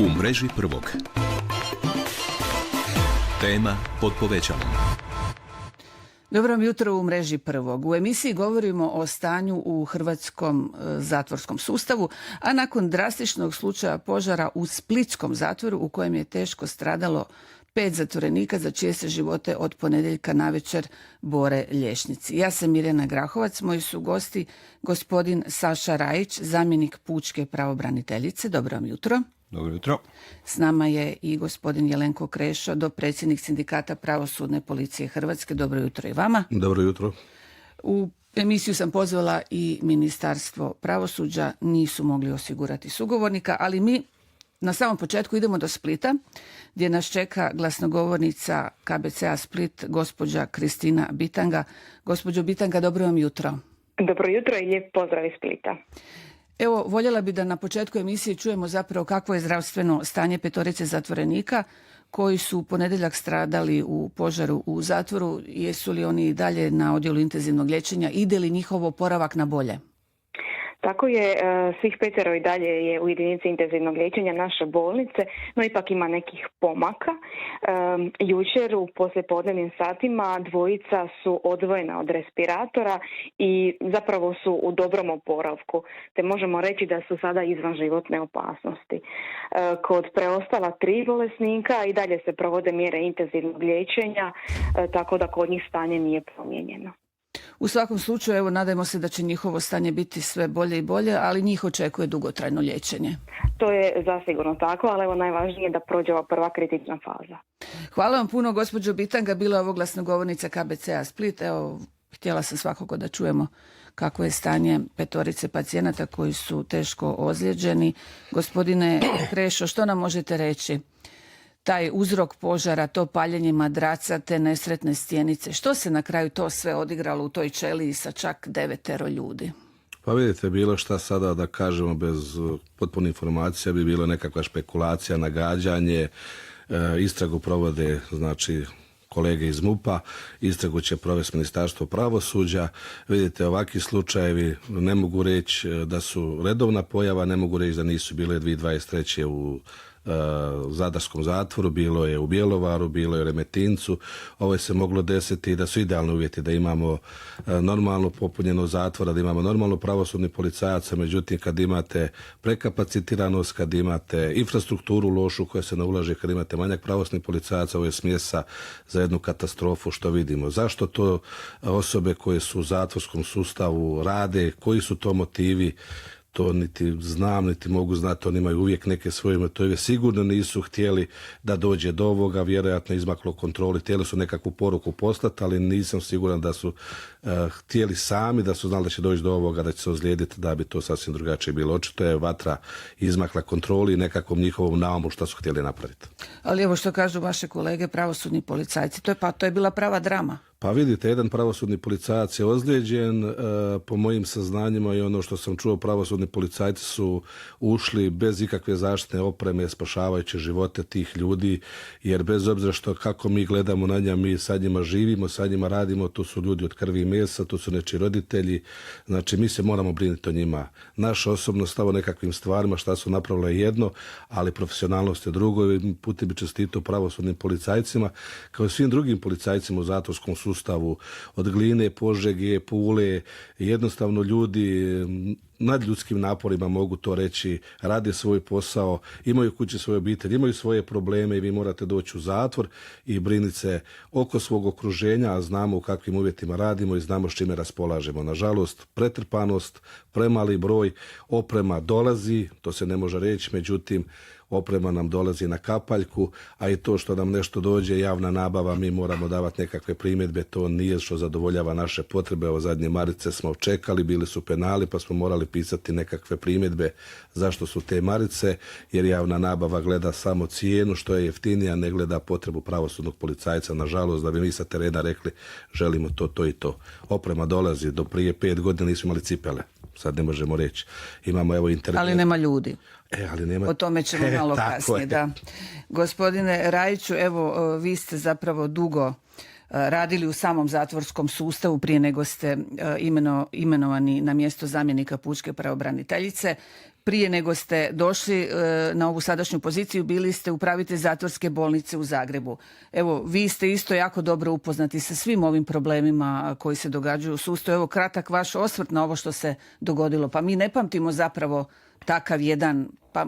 U mreži prvog. Tema pod povećalom. Dobro jutro u mreži prvog. U emisiji govorimo o stanju u hrvatskom zatvorskom sustavu, a nakon drastičnog slučaja požara u splitskom zatvoru u kojem je teško stradalo 5 zatvorenika za čije se živote od ponedjeljka navečer bore liječnici. Ja sam Mirjana Grahovac, moji su gosti gospodin Saša Rajić, zamjenik pučke pravobraniteljice. Dobro vam jutro. Dobro jutro. S nama je i gospodin Jelenko Krešo, dopredsjednik Sindikata pravosudne policije Hrvatske. Dobro jutro i vama. Dobro jutro. U emisiju sam pozvala i Ministarstvo pravosuđa, nisu mogli osigurati sugovornika, ali mi na samom početku idemo do Splita, gdje nas čeka glasnogovornica KBC-a Split, gospođa Kristina Bitanga. Gospođo Bitanga, dobro vam jutro. Dobro jutro i lijep pozdrav iz Splita. Evo, voljela bi da na početku emisije čujemo zapravo kakvo je zdravstveno stanje 5 zatvorenika koji su u ponedjeljak stradali u požaru u zatvoru. Jesu li oni i dalje na odjelu intenzivnog liječenja? Ide li njihov oporavak na bolje? Tako je, svih 5 i dalje je u jedinici intenzivnog liječenja naše bolnice, no ipak ima nekih pomaka. Jučer u poslijepodnevnim satima 2 su odvojena od respiratora i zapravo su u dobrom oporavku, te možemo reći da su sada izvan životne opasnosti. Kod preostala 3 bolesnika i dalje se provode mjere intenzivnog liječenja, tako da kod njih stanje nije promijenjeno. U svakom slučaju, evo, nadajmo se da će njihovo stanje biti sve bolje i bolje, ali njih očekuje dugotrajno liječenje. To je zasigurno tako, ali evo najvažnije je da prođe ova prva kritična faza. Hvala vam puno, gospođo Bitanga, bila je ovo glasnogovornica KBC-a Split. Evo, htjela sam svakako da čujemo kako je stanje 5 pacijenata koji su teško ozlijeđeni. Gospodine Krešo, što nam možete reći? Taj uzrok požara, to paljenje madraca, te nesretne stjenice. Što se na kraju to sve odigralo u toj ćeliji sa čak 9 ljudi? Pa vidite, bilo šta sada da kažemo bez potpune informacija bi bilo nekakva špekulacija, nagađanje. Istragu provode, znači, kolege iz MUP-a, istragu će provesti Ministarstvo pravosuđa. Vidite, ovakvi slučajevi ne mogu reći da su redovna pojava, ne mogu reći da nisu bile 2023. u Zadarskom zatvoru, bilo je u Bjelovaru, bilo je u Remetincu. Ovo je se moglo desiti da su idealni uvjeti, da imamo normalno popunjeno zatvora, da imamo normalno pravosudni policajaca, međutim kad imate prekapacitiranost, kad imate infrastrukturu lošu koja se ne ulaže, kad imate manjak pravosudnih policajaca, ovo je smjesa za jednu katastrofu što vidimo. Zašto to osobe koje su u zatvorskom sustavu rade, koji su to motivi, to niti znam, niti mogu znati, oni imaju uvijek neke svoje motive. Sigurno nisu htjeli da dođe do ovoga, vjerojatno izmaklo kontroli, htjeli su nekakvu poruku poslati, ali nisam siguran da su htjeli sami, da su znali da će doći do ovoga, da će se ozlijediti, da bi to sasvim drugačije bilo. Očito je vatra izmakla kontroli i nekakvom njihovom naumu što su htjeli napraviti. Ali evo što kažu vaše kolege pravosudni policajci, to je bila prava drama. Pa vidite, jedan pravosudni policajac je ozlijeđen, po mojim saznanjima i ono što sam čuo, pravosudni policajci su ušli bez ikakve zaštitne opreme spašavajući živote tih ljudi, jer bez obzira što kako mi gledamo na njih, mi sa njima živimo, sa njima radimo, to su ljudi od krvi i mesa, to su nečiji roditelji, znači mi se moramo brinuti o njima. Naš osobno stav o nekakvim stvarima šta su napravile jedno, ali profesionalnost je drugo i putem bi čestitao pravosudnim policajcima, kao i svim drugim policajcima u zatvorskom sustavu, od Gline, Požege, Pule, jednostavno ljudi nadljudskim naporima, mogu to reći, rade svoj posao, imaju kući svoje obitelji, imaju svoje probleme i vi morate doći u zatvor i brinuti se oko svog okruženja, a znamo u kakvim uvjetima radimo i znamo s čime raspolažemo. Nažalost, pretrpanost, premali broj, oprema dolazi, to se ne može reći, međutim, oprema nam dolazi na kapaljku, a i to što nam nešto dođe, javna nabava, mi moramo davati nekakve primjedbe, to nije što zadovoljava naše potrebe. Ovo zadnje marice smo čekali, bili su penali, pa smo morali pisati nekakve primjedbe zašto su te marice, jer javna nabava gleda samo cijenu, što je jeftinija, ne gleda potrebu pravosudnog policajca. Nažalost, da bi mi sa terena rekli želimo to i to. Oprema dolazi, do prije 5 godina nismo imali cipele. Sad ne možemo reći. Imamo evo internet. Ali nema ljudi. Ali nema... O tome ćemo malo kasnije. Da. Gospodine Rajiću, evo vi ste zapravo dugo radili u samom zatvorskom sustavu prije nego ste imenovani na mjesto zamjenika pučke pravobraniteljice. prije nego ste došli na ovu sadašnju poziciju, bili ste upravitelj zatvorske bolnice u Zagrebu. Evo, vi ste isto jako dobro upoznati sa svim ovim problemima koji se događaju u sustavu. Evo, kratak vaš osvrt na ovo što se dogodilo. Pa mi ne pamtimo zapravo takav jedan, pa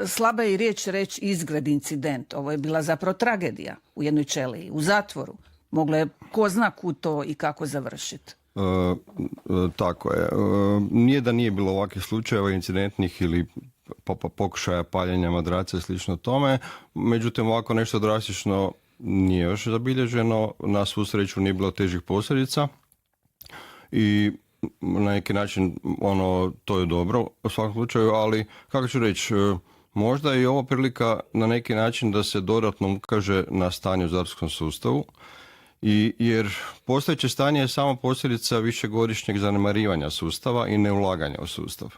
slaba je riječ reći izgled incident. Ovo je bila zapravo tragedija u jednoj ćeliji, u zatvoru. Moglo je ko zna kud to i kako završiti. Tako je. Nije da nije bilo ovakvih slučajeva incidentnih ili pokušaja paljenja madraca i slično tome. Međutim, ovako nešto drastično nije još zabilježeno. Na svu sreću nije bilo težih posljedica i na neki način to je dobro u svakom slučaju, ali kako ću reći, možda je i ovo prilika na neki način da se dodatno ukaže na stanje u zatvorskom sustavu. Jer postojeće stanje je samo posljedica višegodišnjeg zanemarivanja sustava i neulaganja u sustav.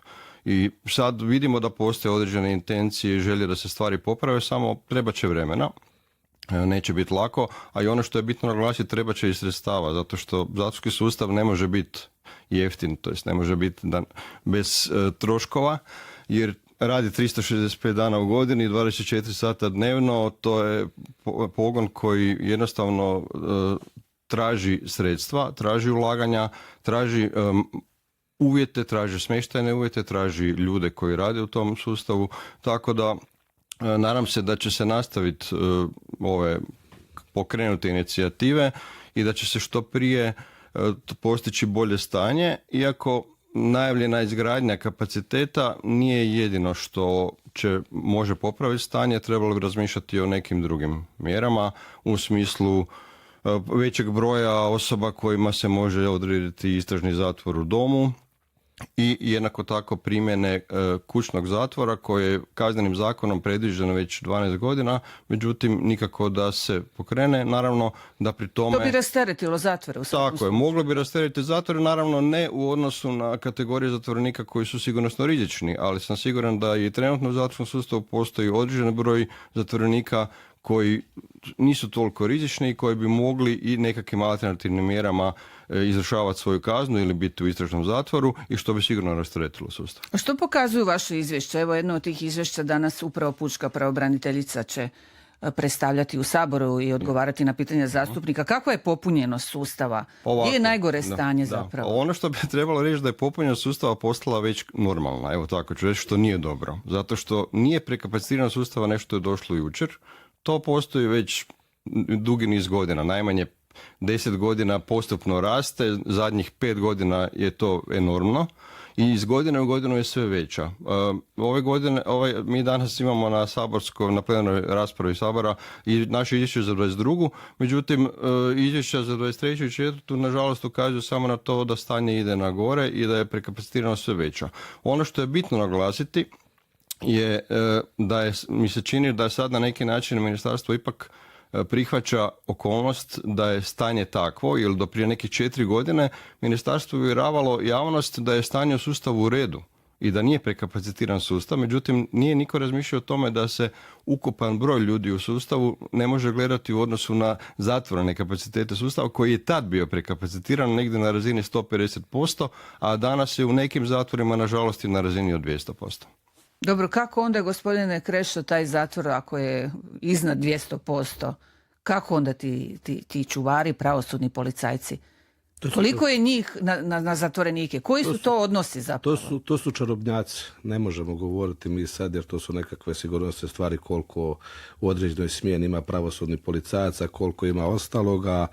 I sad vidimo da postoje određene intencije i želje da se stvari poprave, samo treba će vremena. Neće biti lako, a i ono što je bitno naglasiti, treba će i sredstava, zato što zatvorski sustav ne može biti jeftin, to jest ne može biti bez troškova, jer radi 365 dana u godini, 24 sata dnevno, to je pogon koji jednostavno traži sredstva, traži ulaganja, traži uvjete, traži smještajne uvjete, traži ljude koji rade u tom sustavu, tako da nadam se da će se nastaviti ove pokrenute inicijative i da će se što prije postići bolje stanje, iako najavljena izgradnja kapaciteta nije jedino što može popraviti stanje, trebalo bi razmišljati o nekim drugim mjerama u smislu većeg broja osoba kojima se može odrediti istražni zatvor u domu i jednako tako primjene kućnog zatvora koje je kaznenim zakonom predviđeno već 12 godina, međutim nikako da se pokrene, naravno da pri tome... To bi rasteretilo zatvore u svakom Tako je, moglo bi rasteretiti zatvore, naravno ne u odnosu na kategorije zatvorenika koji su sigurnosno rizični, ali sam siguran da i trenutno u zatvorskom sustavu postoji određen broj zatvorenika koji nisu toliko rizični i koji bi mogli i nekakvim alternativnim mjerama izvršavati svoju kaznu ili biti u istražnom zatvoru i što bi sigurno rasteretilo sustav. A što pokazuju vaše izvješće? Evo, jedno od tih izvješća danas upravo pučka pravobraniteljica će predstavljati u Saboru i odgovarati na pitanja zastupnika. Kakva je popunjenost sustava? Gdje je najgore stanje zapravo? Ono što bi trebalo reći da je popunjenost sustava postala već normalna, evo tako ću reći, što nije dobro. Zato što nije prekapacitiranost sustava nešto je došlo jučer. To postoji već dugi niz godina, najmanje 10 godina postupno raste, zadnjih 5 godina je to enormno i iz godine u godinu je sve veća. Ove godine, mi danas imamo na plenarnoj raspravi Sabora i naše izvješće za 22. Međutim, izvješća za 23. i 4. nažalost ukazuju samo na to da stanje ide na gore i da je prekapacitirano sve veća. Ono što je bitno naglasiti je mi se čini da je sad na neki način ministarstvo ipak prihvaća okolnost da je stanje takvo, jer do prije nekih 4 godine ministarstvo uvjeravalo javnost da je stanje u sustavu u redu i da nije prekapacitiran sustav, međutim nije niko razmišljao o tome da se ukupan broj ljudi u sustavu ne može gledati u odnosu na zatvorene kapacitete sustava koji je tad bio prekapacitiran negdje na razini 150%, a danas je u nekim zatvorima nažalost i na razini od 200%. Dobro, kako onda, gospodine Krešo, taj zatvor ako je iznad 200%, kako onda ti čuvari, pravosudni policajci? Koliko je njih na zatvorenike? Koji su to odnosi zapravo? To su čarobnjaci. Ne možemo govoriti mi sad jer to su nekakve sigurnosne stvari koliko u određenoj smjeni ima pravosudnih policajaca, koliko ima ostaloga,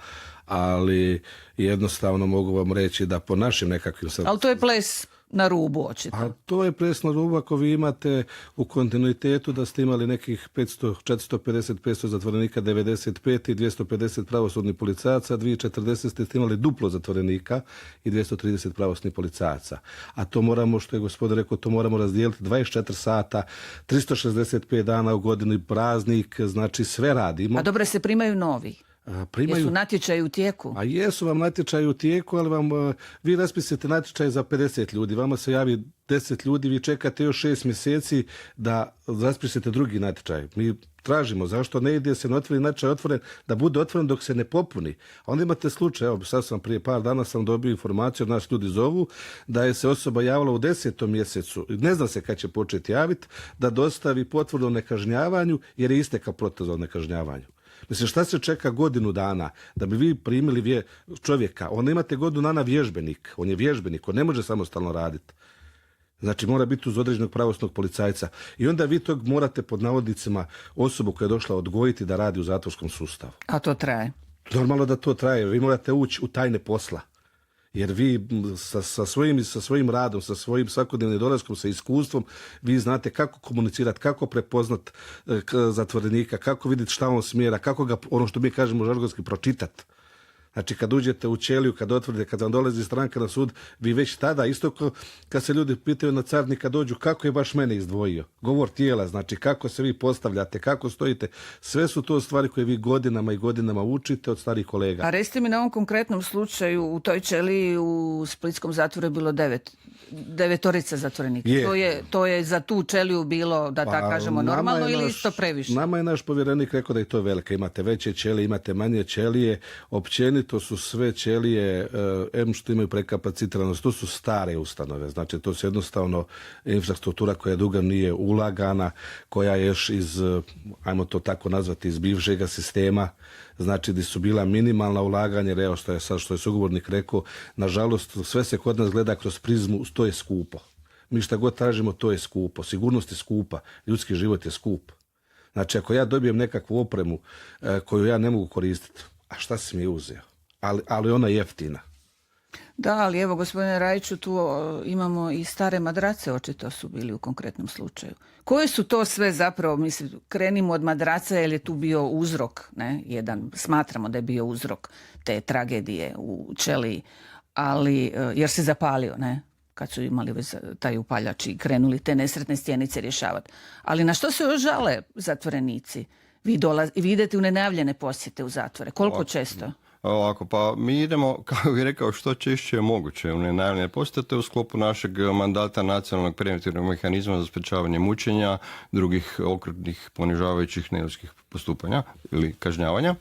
ali jednostavno mogu vam reći da po našim nekakvim... Ali to je ples na rubu, očito. A to je ples na rubu ako vi imate u kontinuitetu da ste imali nekih 450-500 zatvorenika 95 i 250 pravosudnih policajaca, 2040 ste imali duplo zatvorenika i 230 pravosudnih policajaca. A to moramo, što je gospodin rekao, to moramo razdijeliti 24 sata, 365 dana u godini, praznik, znači sve radimo. A dobro se primaju novi. Jesu natječaji u tijeku? A jesu vam natječaji u tijeku, ali vi raspisujete natječaj za 50 ljudi, vama se javi 10 ljudi, vi čekate još 6 mjeseci da raspisujete drugi natječaj. Mi tražimo zašto ne ide se na otvoreni natječaj otvoren, da bude otvoren dok se ne popuni. A onda imate slučaj, evo sad sam prije par dana sam dobio informaciju, od nas ljudi zovu, da je se osoba javila u 10. mjesecu, ne zna se kad će početi javiti, da dostavi potvrdu o nekažnjavanju jer je istekao protez o nekažnjavanju. Mislim, šta se čeka godinu dana da bi vi primili čovjeka? Onda imate godinu dana vježbenik. On je vježbenik, on ne može samostalno raditi. Znači, mora biti uz određenog pravosudnog policajca. I onda vi tog morate, pod navodnicima, osobu koja je došla odgojiti da radi u zatvorskom sustavu. A to traje? Normalno da to traje. Vi morate ući u tajne posla. Jer vi sa svojim radom, sa svojim svakodnevnim dolaskom, sa iskustvom, vi znate kako komunicirati, kako prepoznat zatvorenika, kako vidjeti šta on smjera, kako ga, ono što mi kažemo žargonski, pročitati. Znači, kad uđete u ćeliju, kad otvorite, kad vam dolazi stranka na sud, vi već tada, isto kad se ljudi pitaju na carnika, dođu kako je baš mene izdvojio. Govor tijela, znači kako se vi postavljate, kako stojite, sve su to stvari koje vi godinama i godinama učite od starih kolega. A recite mi, na ovom konkretnom slučaju u toj ćeliji u splitskom zatvoru je bilo 9 zatvorenika. To je za tu ćeliju bilo, da tako kažemo, normalno ili isto previše? Nama je naš povjerenik rekao da je to velika. Imate veće ćelije, imate manje ćelije, općenito su sve ćelije, što imaju prekapacitiranost, to su stare ustanove, znači to su jednostavno infrastruktura koja dugo nije ulagana, koja je još iz, ajmo to tako nazvati, iz bivšega sistema, znači gdje su bila minimalna ulaganja, jer evo što je sugovornik rekao, nažalost sve se kod nas gleda kroz prizmu, to je skupo. Mi šta god tražimo, to je skupo. Sigurnost je skupa, ljudski život je skup. Znači ako ja dobijem nekakvu opremu koju ja ne mogu koristiti, a šta si mi uzeo? Ali ona je jeftina. Da, ali evo, gospodine Rajiću, tu imamo i stare madrace, očito su bili u konkretnom slučaju. Koje su to sve zapravo, mislim, krenimo od madraca jer je tu bio uzrok, ne? Smatramo da je bio uzrok te tragedije u ćeliji, ali, jer se zapalio, ne? Kad su imali već taj upaljač i krenuli te nesretne stjenice rješavati. Ali na što se još žale zatvorenici? Vi idete u nenajavljene posjete u zatvore. Koliko često? Ovako, pa mi idemo, kako bih rekao, što češće je moguće u nenajavljene posjete u sklopu našeg mandata nacionalnog preventivnog mehanizma za sprječavanje mučenja, drugih okrutnih, ponižavajućih, neljudskih postupanja ili kažnjavanja.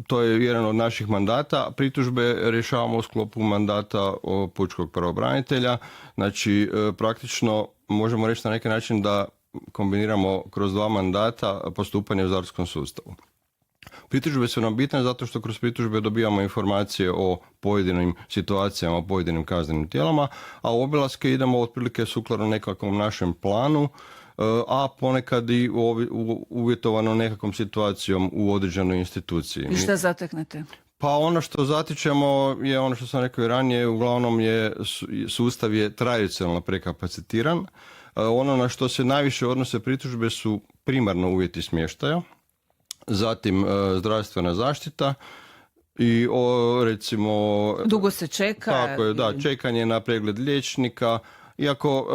To je jedan od naših mandata. Pritužbe rješavamo u sklopu mandata pučkog pravobranitelja. Znači, praktično možemo reći na neki način da kombiniramo kroz 2 mandata postupanje u zatvorskom sustavu. Pritužbe su nam bitne zato što kroz pritužbe dobijamo informacije o pojedinim situacijama, o pojedinim kaznenim tijelama, a u obilaske idemo otprilike sukladno nekakvom našem planu, a ponekad i uvjetovano nekakvom situacijom u određenoj instituciji. I šta zateknete? Pa ono što zatičemo je ono što sam rekao i ranije, uglavnom sustav je tradicionalno prekapacitiran. Ono na što se najviše odnose pritužbe su primarno uvjeti smještaja, zatim zdravstvena zaštita i recimo... Dugo se čeka. Tako je, da, čekanje na pregled liječnika. Iako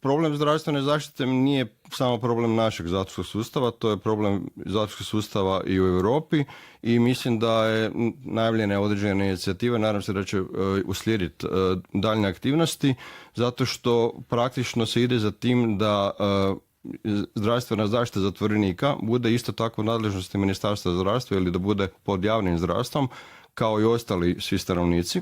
problem zdravstvene zaštite nije samo problem našeg zatvorskog sustava, to je problem zatvorskog sustava i u Europi i mislim da je najavljene određene inicijative, nadam se da će uslijediti daljnje aktivnosti, zato što praktično se ide za tim da zdravstvena zaštita zatvorenika bude isto tako u nadležnosti Ministarstva zdravstva ili da bude pod javnim zdravstvom kao i ostali svi stanovnici.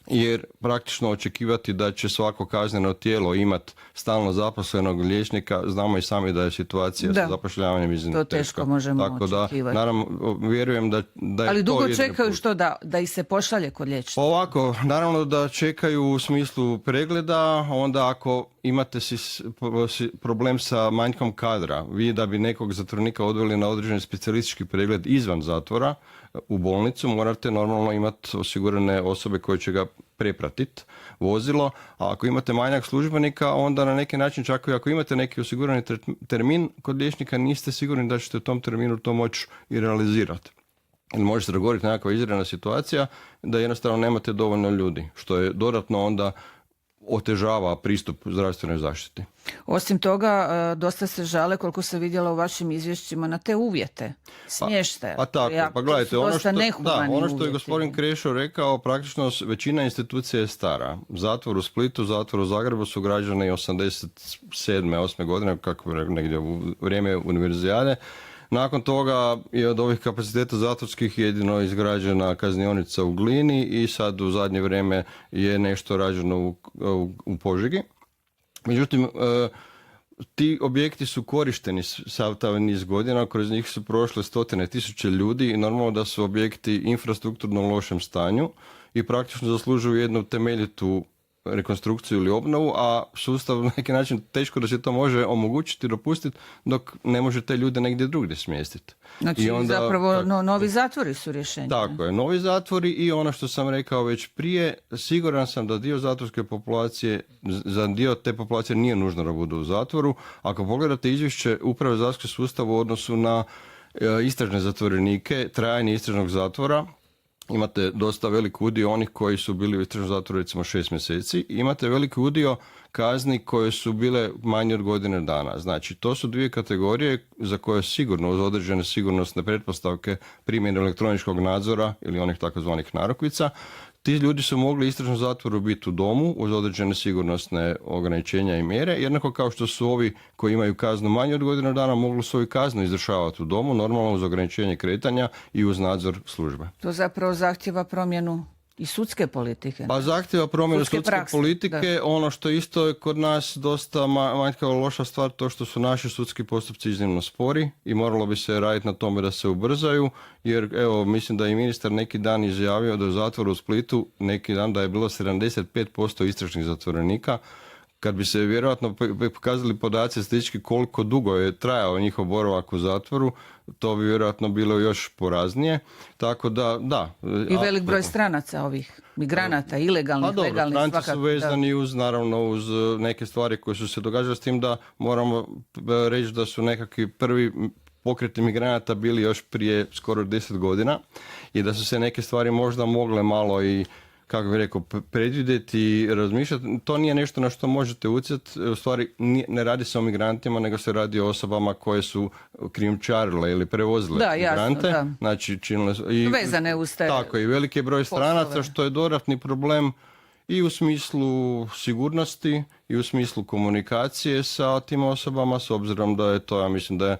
Jer praktično očekivati da će svako kazneno tijelo imati stalno zaposlenog liječnika, znamo i sami da je situacija sa zapošljavanjem iznimno teška. To teško možemo očekivati. Da, naravno, vjerujem da je ali dugo čekaju što da ih se pošalje kod liječnika? Ovako, naravno da čekaju u smislu pregleda, onda ako imate problem sa manjkom kadra, vi da bi nekog zatvornika odveli na određeni specijalistički pregled izvan zatvora, u bolnicu, morate normalno imati osigurane osobe koje će ga prepratiti, vozilo, a ako imate manjak službenika, onda na neki način čak i ako imate neki osigurani termin, kod liječnika niste sigurni da ćete u tom terminu to moći i realizirati. Ili može se dogoditi nekakva izredna situacija da jednostavno nemate dovoljno ljudi, što je dodatno onda otežava pristup zdravstvenoj zaštiti. Osim toga, dosta se žale, koliko se vidjela u vašim izvješćima, na te uvjete smještaja. Pa tako, pa gledajte, ono što je uvjeti. gospodin Krešo rekao, praktično većina institucija je stara. Zatvor u Splitu, zatvor u Zagrebu su građani 87. 8. godine, kako bi rekao, negdje u vrijeme univerzijade. Nakon toga je od ovih kapaciteta zatvorskih jedino izgrađena kaznionica u Glini i sad u zadnje vrijeme je nešto rađeno u Požegi. Međutim, ti objekti su korišteni sav taj niz godina, kroz njih su prošle 100.000 ljudi i normalno da su objekti infrastrukturno u lošem stanju i praktično zaslužuju jednu temeljitu rekonstrukciju ili obnovu, a sustav na neki način teško da se to može omogućiti, dopustiti, dok ne može te ljude negdje drugdje smjestiti. Znači, I onda, zapravo novi zatvori su rješenje. Tako je, novi zatvori i ono što sam rekao već prije, siguran sam da dio zatvorske populacije, za dio te populacije nije nužno da budu u zatvoru. Ako pogledate izvješće Uprave za zatvorski sustav u odnosu na istražne zatvorenike, trajanje istražnog zatvora, imate dosta velik udio onih koji su bili u istražnom zatvoru recimo 6 mjeseci. Imate veliki udio kazni koje su bile manje od godine dana. Znači, to su dvije kategorije za koje sigurno uz određene sigurnosne pretpostavke primjene elektroničkog nadzora ili onih takozvanih narukvica. Ti ljudi su mogli u istražnom zatvoru biti u domu uz određene sigurnosne ograničenja i mjere, jednako kao što su ovi koji imaju kaznu manje od godinu dana mogli svoju kaznu izvršavati u domu, normalno uz ograničenje kretanja i uz nadzor službe. To zapravo zahtjeva promjenu i sudske politike. Pa zahtjeva promjenu sudske prakse, politike, da. Ono što isto je kod nas dosta manjkava loša stvar, to što su naši sudski postupci iznimno spori i moralo bi se raditi na tome da se ubrzaju, jer evo, mislim da je ministar neki dan izjavio da u zatvoru u Splitu neki dan da je bilo 75% istražnih zatvorenika. Kad bi se vjerojatno pokazali podaci statistički koliko dugo je trajao njihov boravak u zatvoru, to bi vjerojatno bilo još poraznije. Tako da. I velik broj stranaca ovih migranata, ilegalnih, legalnih. Stranci su vezani uz neke stvari koje su se događale, s tim da moramo reći da su nekakvi prvi pokreti migranata bili još prije skoro 10 godina i da su se neke stvari možda mogle malo i, kako bih rekao, predvidjeti i razmišljati. To nije nešto na što možete utjecati. U stvari ne radi se o migrantima, nego se radi o osobama koje su krijumčarile ili prevozile migrante. Jasno, da. Znači, vezane uz te. Tako, i veliki je broj stranaca, poslove. što je dodatni problem i u smislu sigurnosti i u smislu komunikacije sa tim osobama, s obzirom da je to, ja mislim da je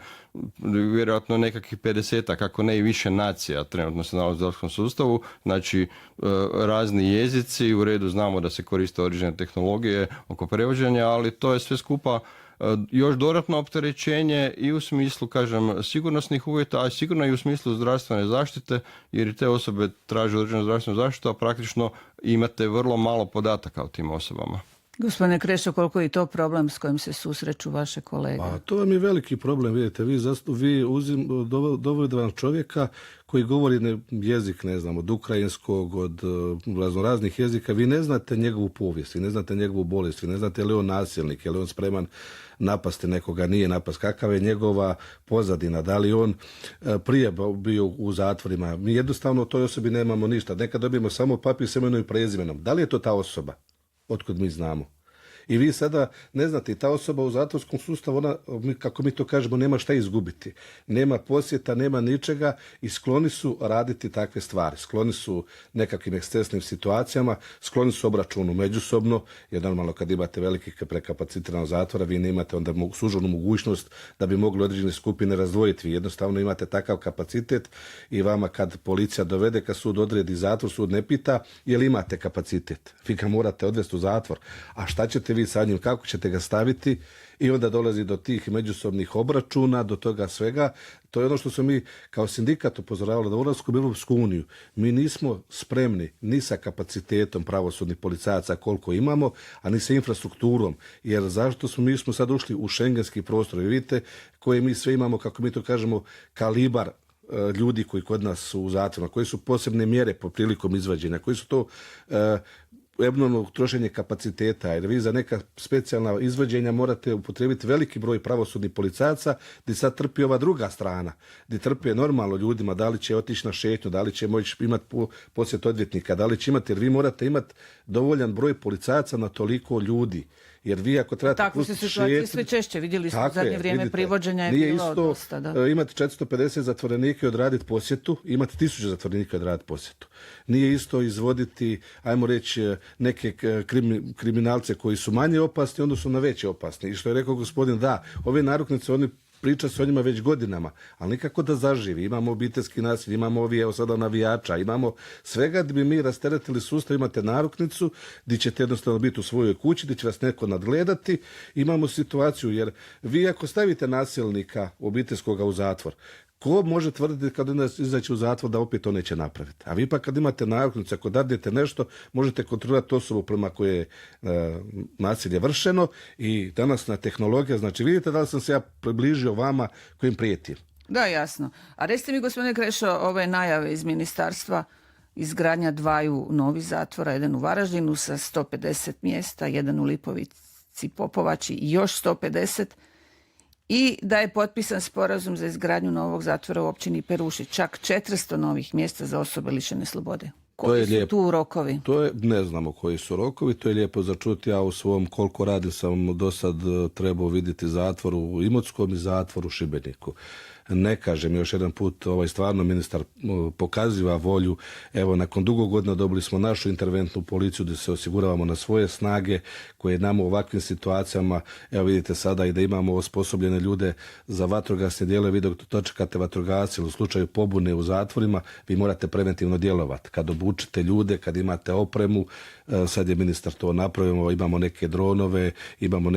vjerojatno nekakvih 50, kako ne i više nacija trenutno se nalazi u zatvorskom sustavu, znači razni jezici, u redu znamo da se koriste određene tehnologije oko prevođenja, ali to je sve skupa još dodatno opterećenje i u smislu, kažem, sigurnosnih uvjeta, a sigurno i u smislu zdravstvene zaštite, jer i te osobe traže određenu zdravstvenu zaštitu, a praktično imate vrlo malo podataka o tim osobama. Gospodine Krešo, koliko je to problem s kojim se susreću vaše kolege? Pa, to vam je veliki problem, vidite. Vi dovodite vam čovjeka koji govori jezik, ne znam, od ukrajinskog, od raznoraznih jezika. Vi ne znate njegovu povijest, vi ne znate njegovu bolest, vi ne znate je li on nasilnik, je li on spreman napasti nekoga, nije napast, kakav je njegova pozadina, da li on prije bio u zatvorima. Mi jednostavno o toj osobi nemamo ništa. Nekad dobijemo samo papir s imenom i prezimenom. Da li je to ta osoba? Otkud mi znamo. I vi sada ne znate, i ta osoba u zatvorskom sustavu, ona, kako mi to kažemo, nema šta izgubiti. Nema posjeta, nema ničega i skloni su raditi takve stvari. Skloni su nekakvim ekscesnim situacijama, skloni su obračunu međusobno, jer normalno kad imate veliki prekapacitiranog zatvora, vi ne imate onda suženu mogućnost da bi mogli određene skupine razdvojiti. Vi jednostavno imate takav kapacitet i vama kad policija dovede, kad sud odredi zatvor, sud ne pita je li imate kapacitet. Vi ga morate odvesti u zatvor. A šta ćete vi sa njim, kako ćete ga staviti, i onda dolazi do tih međusobnih obračuna, do toga svega. To je ono što smo mi kao sindikat upozoravali da u ulasku u Europsku uniju mi nismo spremni ni sa kapacitetom pravosudnih policajaca koliko imamo, a ni sa infrastrukturom. Jer zašto mi smo sad ušli u šengenski prostor? Vi vidite koje mi sve imamo, kako mi to kažemo, kalibar ljudi koji kod nas su u zatvorima, koji su posebne mjere po prilikom izvađenja, koji su to enormno trošenje kapaciteta, jer vi za neka specijalna izvođenja morate upotrijebiti veliki broj pravosudnih policajaca, gdje sad trpi ova druga strana, gdje trpe normalno ljudima, da li će otići na šetnju, da li će moći imati posjet odvjetnika, da li će imati, jer vi morate imati dovoljan broj policajaca na toliko ljudi. Jer vi ako trebate Takve su pustiti situacije šetnju- sve češće. Vidjeli smo u Tako zadnje je, vrijeme vidite. privođenja je Nije bilo isto, dosta. Da. imati 450 zatvorenika i odraditi posjetu, imati 1000 zatvorenika i odraditi posjetu. Nije isto izvoditi, ajmo reći, neke kriminalce koji su manje opasni, onda su na veće opasni. I što je rekao gospodin, da, ove naruknice, oni priča se o njima već godinama, ali nikako da zaživi. Imamo obiteljski nasilje, imamo ovi, evo sada navijača, imamo svega da bi mi rasteretili sustav, imate naruknicu, gdje ćete jednostavno biti u svojoj kući, gdje će vas neko nadgledati. Imamo situaciju, jer vi ako stavite nasilnika obiteljskoga u zatvor, ko može tvrditi kad izaći u zatvor da opet to neće napraviti? A vi pa kad imate naruknicu, ako dadete nešto, možete kontrolirati osobu prema koje je nasilje vršeno i danas tehnologija, znači vidite da li sam se ja približio vama kojim prijetim. Da, jasno. A recite mi, gospodine Krešo, ove najave iz ministarstva, izgradnja 2 novih zatvora, jedan u Varaždinu sa 150 mjesta, jedan u Lipovici Popovači i još 150, i da je potpisan sporazum za izgradnju novog zatvora u općini Perušić, čak 400 novih mjesta za osobe lišene slobode. Koji su tu rokovi? To je, ne znamo koji su rokovi, to je lijepo začuti. Ja u svom, koliko radim, sam do sad trebao vidjeti zatvor u Imotskom i zatvor u Šibeniku. Ne kažem, još jedan put, stvarno ministar pokaziva volju. Evo, nakon dugo godina dobili smo našu interventnu policiju gdje se osiguravamo na svoje snage koje nam u ovakvim situacijama, evo vidite sada i da imamo osposobljene ljude za vatrogasne dijelove. Vi dok dočekate vatrogasce ili u slučaju pobune u zatvorima, vi morate preventivno djelovati. Kad obučite ljude, kad imate opremu, sad je ministar to napravio, imamo neke dronove, imamo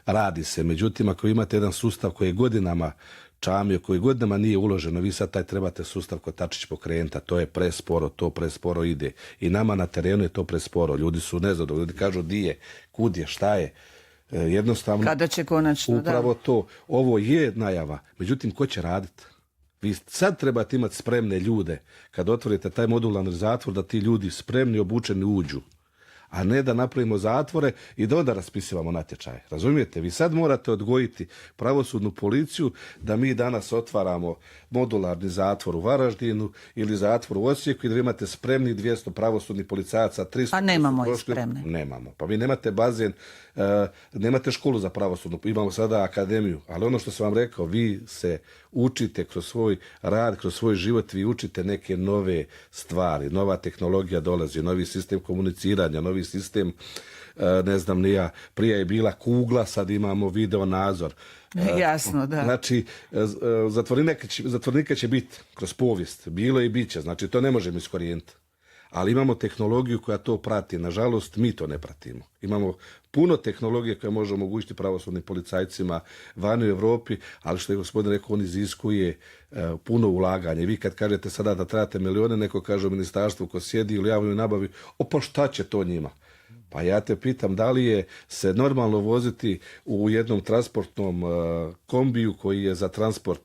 radi se. Međutim, ako imate jedan sustav koji je godinama čamio, koji godinama nije uloženo, vi sad taj trebate sustav kotačić pokrenuti, a to je presporo, to presporo ide. I nama na terenu je to presporo. Ljudi su nezadovoljni, ljudi kažu di je, kud je, šta je. Jednostavno, kada će konačno, upravo to. Ovo je najava, međutim, ko će raditi? Vi sad trebate imati spremne ljude. Kad otvorite taj modularni zatvor, da ti ljudi spremni, obučeni uđu. A ne da napravimo zatvore i da onda raspisivamo natječaje. Razumijete? Vi sad morate odgojiti pravosudnu policiju da mi danas otvaramo modularni zatvor u Varaždinu ili zatvor u Osijeku i da vi imate spremni 200 pravosudnih policajaca, 300... A nemamo ih spremne. Nemamo. Pa vi nemate bazen, nemate školu za pravosudnu, imamo sada akademiju. Ali ono što sam vam rekao, vi se učite kroz svoj rad, kroz svoj život, vi učite neke nove stvari. Nova tehnologija dolazi, novi sistem komuniciranja, novi sistem, ne znam ni ja, prije je bila kugla, sad imamo video nadzor. Jasno, da. Znači, zatvornika će biti kroz povijest, bilo i bit će, znači to ne možemo iskorijeniti. Ali imamo tehnologiju koja to prati. Nažalost, mi to ne pratimo. Imamo puno tehnologije koje može omogućiti pravosudnim policajcima vani u Europi, ali što je gospodin rekao, on iziskuje puno ulaganja. I vi kad kažete sada da trebate milijone, neko kaže u ministarstvu ko sjedi u javnoj nabavi, pa šta će to njima? Pa ja te pitam, da li je se normalno voziti u jednom transportnom kombiju koji je za transport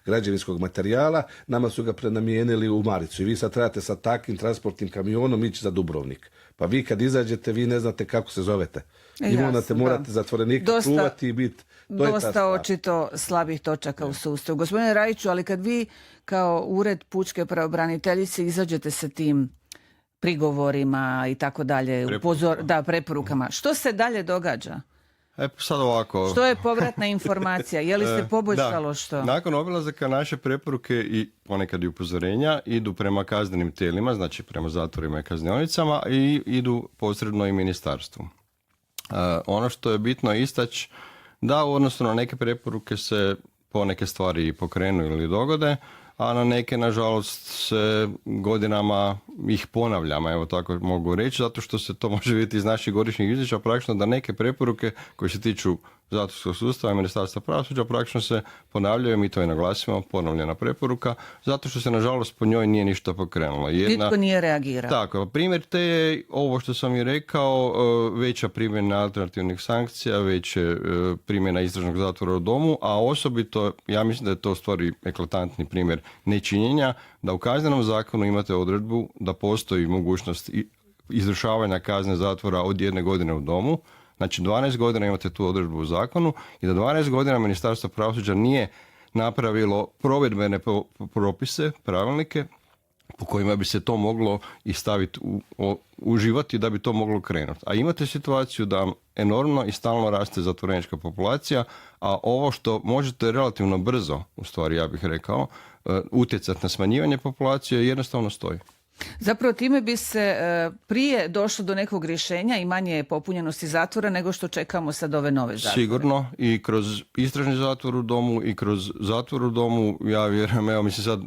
građevinskog materijala, nama su ga prenamijenili u maricu i vi sad trebate sa takvim transportnim kamionom ići za Dubrovnik. Pa vi kad izađete, vi ne znate kako se zovete. I morate zatvorenika čuvati i biti. Dosta očito slabih točaka u sustavu. Gospodine Rajiću, ali kad vi kao ured pučke pravobraniteljice izađete sa tim prigovorima i tako dalje, preporukama. Što se dalje događa? Sad ovako. Što je povratna informacija? Je li se poboljšalo što? Nakon obilazaka naše preporuke i ponekad i upozorenja idu prema kaznenim tijelima, znači prema zatvorima i kaznionicama i idu posredno i ministarstvu. Ono što je bitno istaći da u odnosu na neke preporuke se poneke stvari pokrenu ili dogode, a na neke, nažalost, se godinama ih ponavljamo, evo tako mogu reći, zato što se to može vidjeti iz naših godišnjih izvješća praktično da neke preporuke koje se tiču zatvorskog sustava i Ministarstva pravosuđa praktično se ponavljaju, mi to i naglasimo, ponovljena preporuka, zato što se, nažalost, po njoj nije ništa pokrenulo. Nitko nije reagirao. Tako, primjer te je ovo što sam i rekao, veća primjena alternativnih sankcija, veća primjena istražnog zatvora u domu, a osobito, ja mislim da je to u stvari eklatantni primjer nečinjenja, da u kaznenom zakonu imate odredbu da postoji mogućnost izvršavanja kazne zatvora od 1 godine u domu. Znači 12 godina imate tu odredbu u zakonu i da 12 godina Ministarstvo pravosuđa nije napravilo provedbene propise, pravilnike po kojima bi se to moglo i staviti uživati da bi to moglo krenuti. A imate situaciju da enormno i stalno raste zatvorenička populacija, a ovo što možete relativno brzo, u stvari ja bih rekao, utjecati na smanjivanje populacije jednostavno stoji. Zapravo time bi se prije došlo do nekog rješenja i manje popunjenosti zatvora nego što čekamo sad ove nove zatvore. Sigurno, i kroz istražni zatvor u domu i kroz zatvor u domu, ja vjerujem, evo mislim sad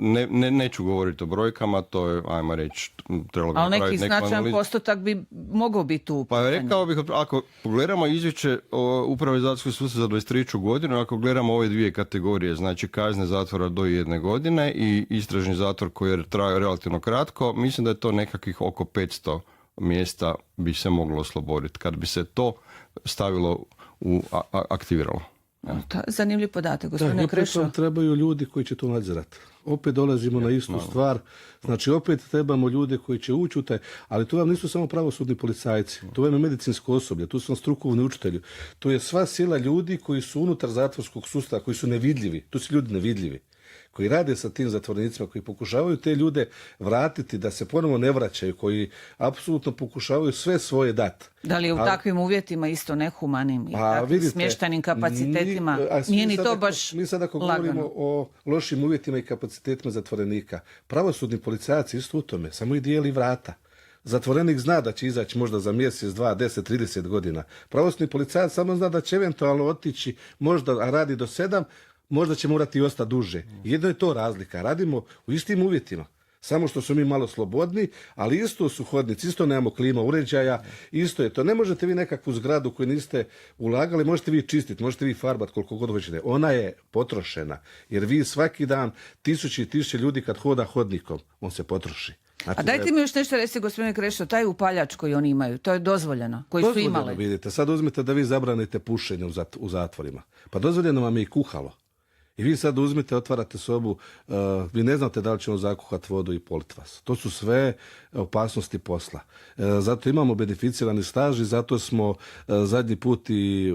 neću govoriti o brojkama, to je, ajmo reći, trebalo bi ali neki napraviti neku značajan analizu. postotak bi mogao biti u Pa pitanju. rekao bih, ako pogledamo izvješće o Uprave zatvorskog sustava za 23. godinu, ako gledamo ove dvije kategorije, znači kazne zatvora do 1 godine i istražni zatvor koji je trajao relativno kratko, mislim da je to nekakvih oko 500 mjesta bi se moglo osloboditi kad bi se to stavilo aktiviralo. Zanimljiv podatak, gospodine Opet Krešo. vam trebaju ljudi koji će to nadzirati. Opet dolazimo na istu stvar. Znači, opet trebamo ljude koji će ući u taj, ali to vam nisu samo pravosudni policajci, to vam je medicinsko osoblje, tu su vam strukovni učitelji, to je sva sila ljudi koji su unutar zatvorskog sustava, koji su nevidljivi, tu su ljudi nevidljivi, koji rade sa tim zatvorenicima, koji pokušavaju te ljude vratiti, da se ponovo ne vraćaju, koji apsolutno pokušavaju sve svoje dati. Da li je u takvim uvjetima isto nehumanim i takvim smještajnim kapacitetima? Nije ni to baš mi sad ako lagano. govorimo o lošim uvjetima i kapacitetima zatvorenika, pravosudni policajac isto u tome, samo i dijeli vrata. Zatvorenik zna da će izaći možda za mjesec, 2, 10, 30 godina. Pravosudni policajac samo zna da će eventualno otići, možda, a radi do 7, možda će morati i ostati duže. Jedno je to razlika. Radimo u istim uvjetima. Samo što su mi malo slobodni, ali isto su hodnici, isto nemamo klima uređaja, isto je to. Ne možete vi nekakvu zgradu koju niste ulagali, možete vi čistiti, možete vi farbati koliko god hoćete. Ona je potrošena, jer vi svaki dan tisuće i tisuće ljudi kad hoda hodnikom, on se potroši. Znači, A dajte mi još nešto reći, gospodine Krešo, taj upaljač koji oni imaju, to je dozvoljeno, koji su imali. Vidite, sad uzmite da vi zabranite pušenje u zatvorima. Pa dozvoljeno vam je i kuhalo. I vi sad uzmite, otvarate sobu, vi ne znate da li će on zakuhati vodu i polit vas. To su sve opasnosti posla. Zato imamo beneficirani staž i zato smo zadnji put i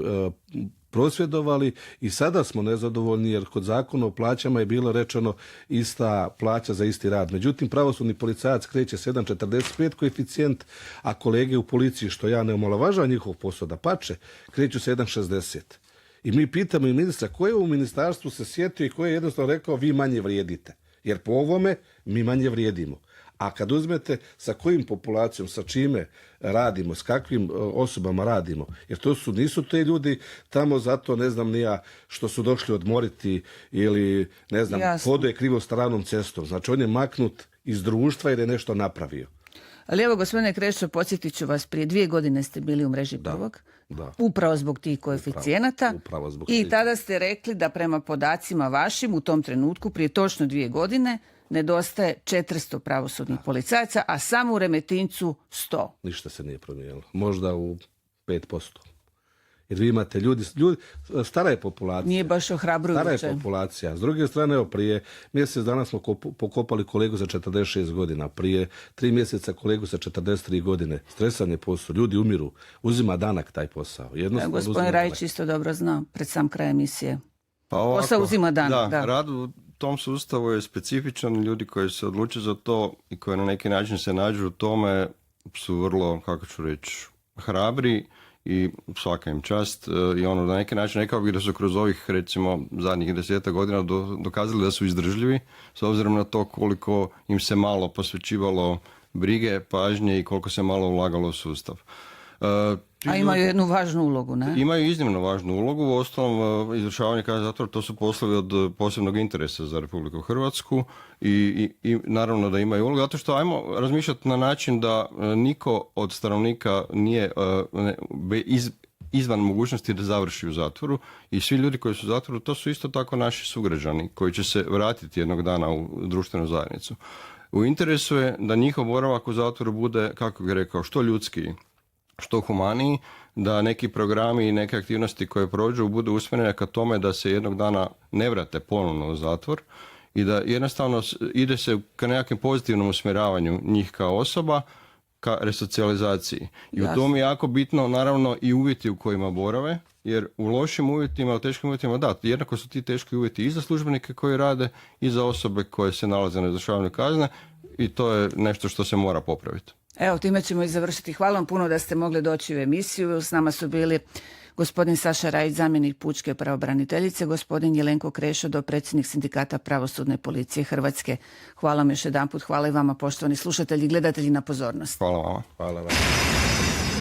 prosvjedovali i sada smo nezadovoljni jer kod zakona o plaćama je bilo rečeno ista plaća za isti rad. Međutim, pravosudni policajac kreće 7,45 koeficijent, a kolege u policiji, što ja ne omalovažavam njihov posao, dapače, kreću 7,60. I mi pitamo i ministra ko je u ministarstvu se sjetio i ko je jednostavno rekao vi manje vrijedite. Jer po ovome mi manje vrijedimo. A kad uzmete sa kojim populacijom, sa čime radimo, s kakvim osobama radimo, jer nisu te ljudi tamo zato, ne znam ni ja, što su došli odmoriti ili, ne znam, hoduje krivo stranom cestom. Znači on je maknut iz društva jer je nešto napravio. Ali evo, gospodine Krešo, podsjetit ću vas, prije 2 godine ste bili u mreži prvog, upravo zbog tih koeficijenata i tada ste rekli da prema podacima vašim u tom trenutku, prije točno 2 godine, nedostaje 400 pravosudnih policajaca, a samo u Remetincu 100. Ništa se nije promijenilo. Možda u 5%. Jer vi imate ljudi, stara je populacija. Nije baš ohrabrujuće. Stara je populacija. S druge strane, evo, prije mjesec dana smo pokopali kolegu za 46 godina. Prije 3 mjeseca kolegu za 43 godine. Stresan je posao. Ljudi umiru. Uzima danak taj posao. Gospodin Rajić isto dobro zna pred sam kraj emisije. Pa ovako, posao uzima danak. Da, rad u tom sustavu je specifičan. Ljudi koji se odluče za to i koji na neki način se nađu u tome su vrlo, kako ću reći, hrabri i svaka im čast i na neki način rekao bih da su kroz ovih recimo zadnjih 10 godina dokazali da su izdržljivi s obzirom na to koliko im se malo posvećivalo brige, pažnje i koliko se malo ulagalo u sustav. A imaju jednu važnu ulogu, ne? Imaju iznimno važnu ulogu, u ostalom izvršavanje kazne zatvora, to su poslovi od posebnog interesa za Republiku Hrvatsku i naravno da imaju ulogu, zato što ajmo razmišljati na način da niko od stanovnika nije izvan mogućnosti da završi u zatvoru i svi ljudi koji su u zatvoru, to su isto tako naši sugrađani koji će se vratiti jednog dana u društvenu zajednicu. U interesu je da njihov boravak u zatvoru bude, kako bih rekao, što ljudskiji, što humaniji, da neki programi i neke aktivnosti koje prođu budu usmjerene ka tome da se jednog dana ne vrate ponovno u zatvor i da jednostavno ide se ka nekakvom pozitivnom usmjeravanju njih kao osoba ka resocijalizaciji. I u Jasno. tom je jako bitno, naravno, i uvjeti u kojima borave, jer u lošim uvjetima, u teškim uvjetima, da, jednako su ti teški uvjeti i za službenike koji rade i za osobe koje se nalaze na izvršavanju kazne i to je nešto što se mora popraviti. Evo, time ćemo i završiti. Hvala vam puno da ste mogli doći u emisiju. S nama su bili gospodin Saša Rajić, zamjenik pučke pravobraniteljice, gospodin Jelenko Krešo, dopredsjednik Sindikata pravosudne policije Hrvatske. Hvala vam još jedanput. Hvala i vama, poštovani slušatelji i gledatelji, na pozornost. Hvala vama. Hvala vam.